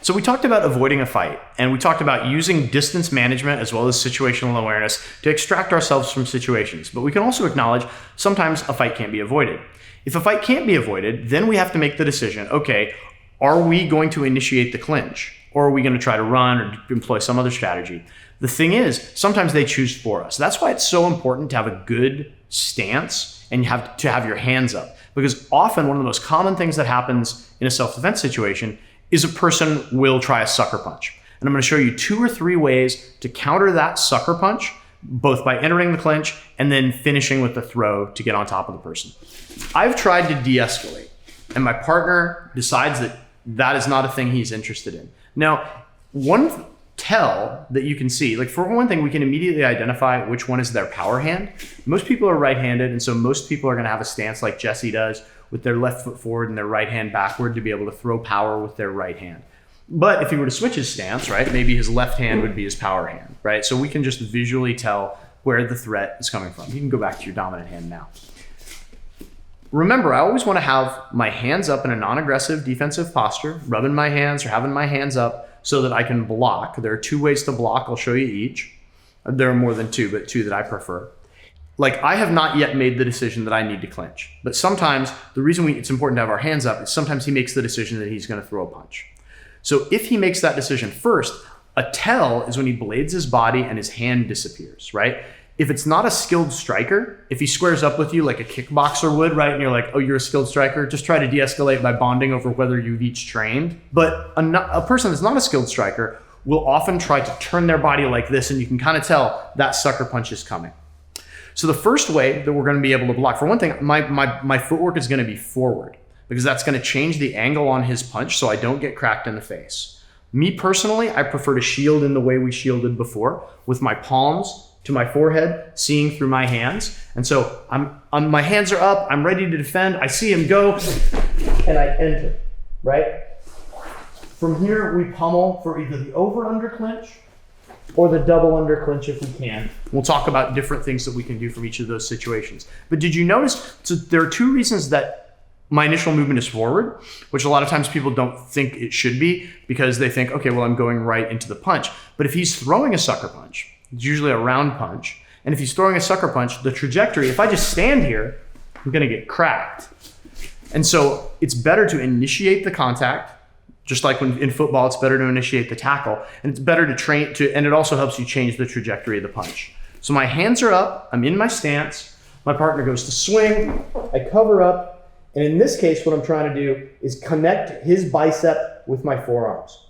So we talked about avoiding a fight, and we talked about using distance management as well as situational awareness to extract ourselves from situations. But we can also acknowledge sometimes a fight can't be avoided. If a fight can't be avoided, then we have to make the decision, okay, are we going to initiate the clinch? Or are we going to try to run or employ some other strategy? The thing is, sometimes they choose for us. That's why it's so important to have a good stance and you have to have your hands up. Because often one of the most common things that happens in a self-defense situation is a person will try a sucker punch. And I'm going to show you 2 or 3 ways to counter that sucker punch, both by entering the clinch and then finishing with the throw to get on top of the person. I've tried to de-escalate, and my partner decides that that is not a thing he's interested in. Now, one tell that you can see, like for one thing, we can immediately identify which one is their power hand. Most people are right-handed, and so most people are going to have a stance like Jesse does, with their left foot forward and their right hand backward to be able to throw power with their right hand. But if he were to switch his stance, right, maybe his left hand would be his power hand, right? So we can just visually tell where the threat is coming from. You can go back to your dominant hand now. Remember, I always want to have my hands up in a non-aggressive defensive posture, rubbing my hands or having my hands up so that I can block. There are 2 ways to block. I'll show you each. There are more than 2, but 2 that I prefer. Like, I have not yet made the decision that I need to clinch. But sometimes the reason it's important to have our hands up is sometimes he makes the decision that he's going to throw a punch. So if he makes that decision first, a tell is when he blades his body and his hand disappears, right? If it's not a skilled striker, if he squares up with you like a kickboxer would, right? And you're like, oh, you're a skilled striker, just try to de-escalate by bonding over whether you've each trained. But a person that's not a skilled striker will often try to turn their body like this, and you can kind of tell that sucker punch is coming. So the first way that we're going to be able to block, for one thing, my footwork is going to be forward because that's going to change the angle on his punch so I don't get cracked in the face. Me personally, I prefer to shield in the way we shielded before, with my palms to my forehead, seeing through my hands. And so my hands are up, I'm ready to defend, I see him go, and I enter, right? From here, we pummel for either the over-under clinch or the double under clinch if we can. We'll talk about different things that we can do from each of those situations. But did you notice, so there are 2 reasons that my initial movement is forward, which a lot of times people don't think it should be because they think, okay, well, I'm going right into the punch. But if he's throwing a sucker punch, it's usually a round punch. And if he's throwing a sucker punch, the trajectory, if I just stand here, I'm gonna get cracked. And so it's better to initiate the contact. Just like when in football, it's better to initiate the tackle, and it's better to train and it also helps you change the trajectory of the punch. So my hands are up, I'm in my stance, my partner goes to swing, I cover up, and in this case, what I'm trying to do is connect his bicep with my forearms.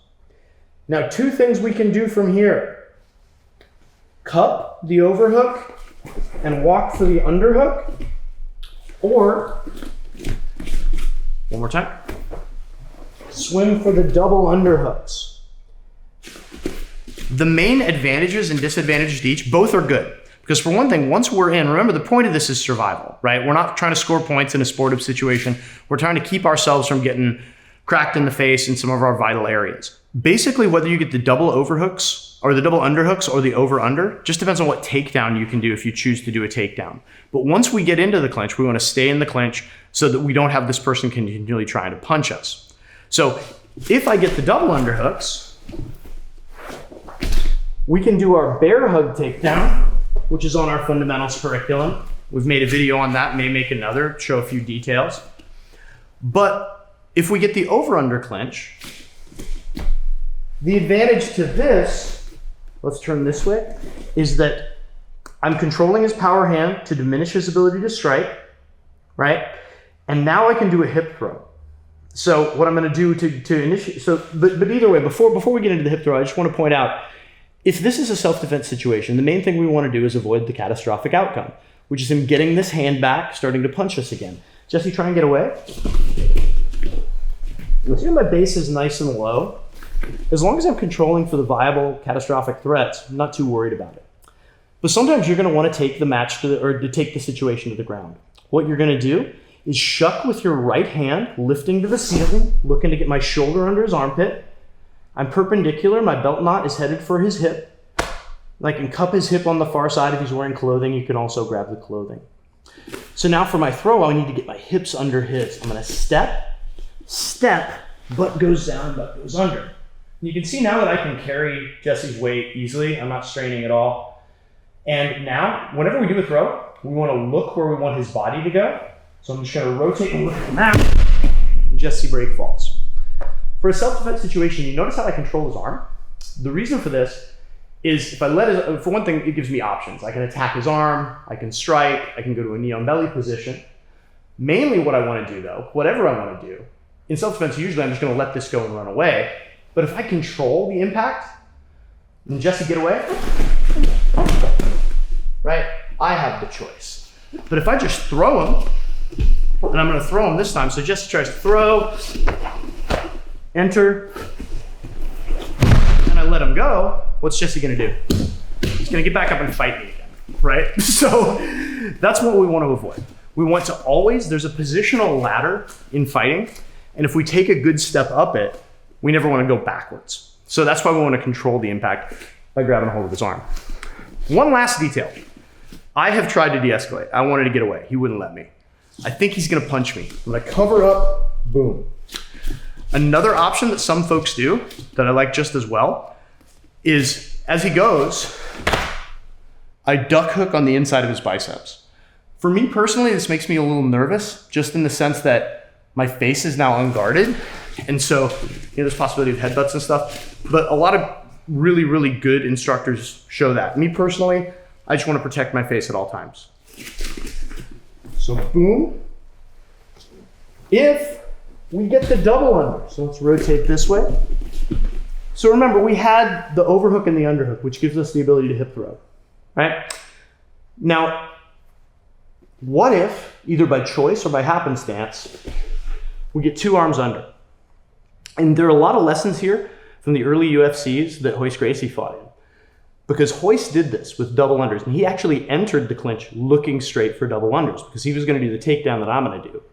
Now, 2 things we can do from here. Cup the overhook and walk for the underhook, or, one more time, swim for the double underhooks. The main advantages and disadvantages to each, both are good. Because for one thing, once we're in, remember the point of this is survival, right? We're not trying to score points in a sportive situation. We're trying to keep ourselves from getting cracked in the face in some of our vital areas. Basically, whether you get the double overhooks or the double underhooks or the over-under, just depends on what takedown you can do if you choose to do a takedown. But once we get into the clinch, we want to stay in the clinch so that we don't have this person continually trying to punch us. So if I get the double underhooks, we can do our bear hug takedown, which is on our fundamentals curriculum. We've made a video on that, may make another, show a few details. But if we get the over-under clinch, the advantage to this, let's turn this way, is that I'm controlling his power hand to diminish his ability to strike, right? And now I can do a hip throw. So what I'm going to do to initiate, but either way, before we get into the hip throw, I just want to point out, if this is a self-defense situation, the main thing we want to do is avoid the catastrophic outcome, which is him getting this hand back, starting to punch us again. Jesse, try and get away. See how my base is nice and low? As long as I'm controlling for the viable catastrophic threats, I'm not too worried about it. But sometimes you're going to want to take the match to take the situation to the ground. What you're going to do is shuck with your right hand, lifting to the ceiling, looking to get my shoulder under his armpit. I'm perpendicular, my belt knot is headed for his hip. I can cup his hip on the far side. If he's wearing clothing, you can also grab the clothing. So now for my throw, I need to get my hips under his. I'm gonna step, butt goes down, butt goes under. You can see now that I can carry Jesse's weight easily. I'm not straining at all. And now, whenever we do a throw, we want to look where we want his body to go. So I'm just going to rotate and look at the map, and Jesse break falls. For a self-defense situation, you notice how I control his arm? The reason for this is if I let his, for one thing, it gives me options. I can attack his arm, I can strike, I can go to a knee on belly position. Mainly what I want to do though, whatever I want to do, in self-defense, usually I'm just going to let this go and run away. But if I control the impact, and Jesse get away, right? I have the choice. But if I just throw him, and I'm going to throw him this time, so Jesse tries to throw, enter, and I let him go, what's Jesse going to do? He's going to get back up and fight me again, right? So that's what we want to avoid. We want to always, there's a positional ladder in fighting, and if we take a good step up it, we never want to go backwards. So that's why we want to control the impact by grabbing a hold of his arm. One last detail. I have tried to de-escalate. I wanted to get away. He wouldn't let me. I think he's going to punch me. I'm going to cover up, boom. Another option that some folks do that I like just as well is as he goes, I duck hook on the inside of his biceps. For me personally, this makes me a little nervous, just in the sense that my face is now unguarded. And so, there's possibility of headbutts and stuff, but a lot of really, really good instructors show that. Me personally, I just want to protect my face at all times. So boom. If we get the double under, so let's rotate this way. So remember, we had the overhook and the underhook, which gives us the ability to hip throw, right? Now, what if, either by choice or by happenstance, we get two arms under? And there are a lot of lessons here from the early UFCs that Royce Gracie fought in. Because Royce did this with double unders, and he actually entered the clinch looking straight for double unders because he was going to do the takedown that I'm going to do.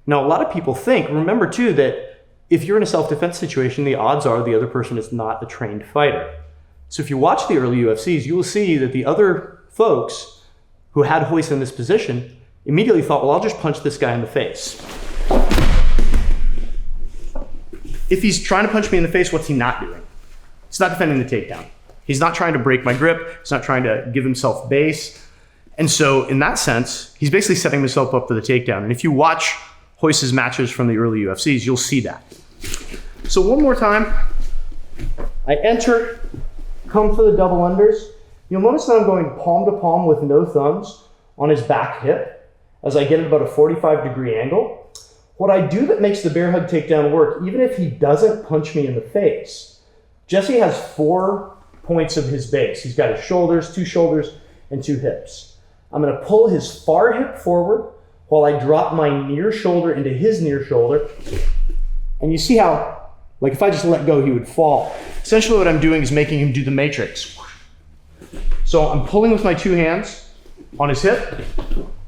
Now, a lot of people think, remember too, that if you're in a self-defense situation, the odds are the other person is not a trained fighter. So if you watch the early UFCs, you will see that the other folks who had Royce in this position immediately thought, well, I'll just punch this guy in the face. If he's trying to punch me in the face, what's he not doing? He's not defending the takedown. He's not trying to break my grip. He's not trying to give himself base. And so in that sense, he's basically setting himself up for the takedown. And if you watch Royce's matches from the early UFCs, you'll see that. So one more time, I enter, come for the double unders. You'll notice that I'm going palm to palm with no thumbs on his back hip as I get at about a 45-degree angle. What I do that makes the bear hug takedown work, even if he doesn't punch me in the face, Jesse has 4 points of his base. He's got his shoulders, and 2 hips. I'm going to pull his far hip forward while I drop my near shoulder into his near shoulder. And you see how, like if I just let go, he would fall. Essentially what I'm doing is making him do the matrix. So I'm pulling with my 2 hands on his hip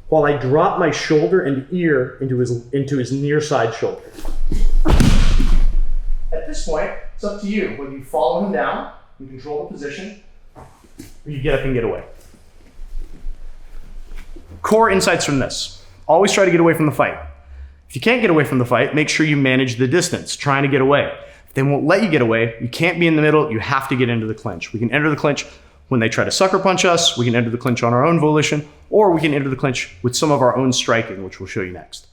while I drop my shoulder and ear into his near side shoulder. At this point, it's up to you whether you follow him down and control the position, or you get up and get away. Core insights from this. Always try to get away from the fight. If you can't get away from the fight, make sure you manage the distance, trying to get away. If they won't let you get away, you can't be in the middle, you have to get into the clinch. We can enter the clinch when they try to sucker punch us, we can enter the clinch on our own volition, or we can enter the clinch with some of our own striking, which we'll show you next.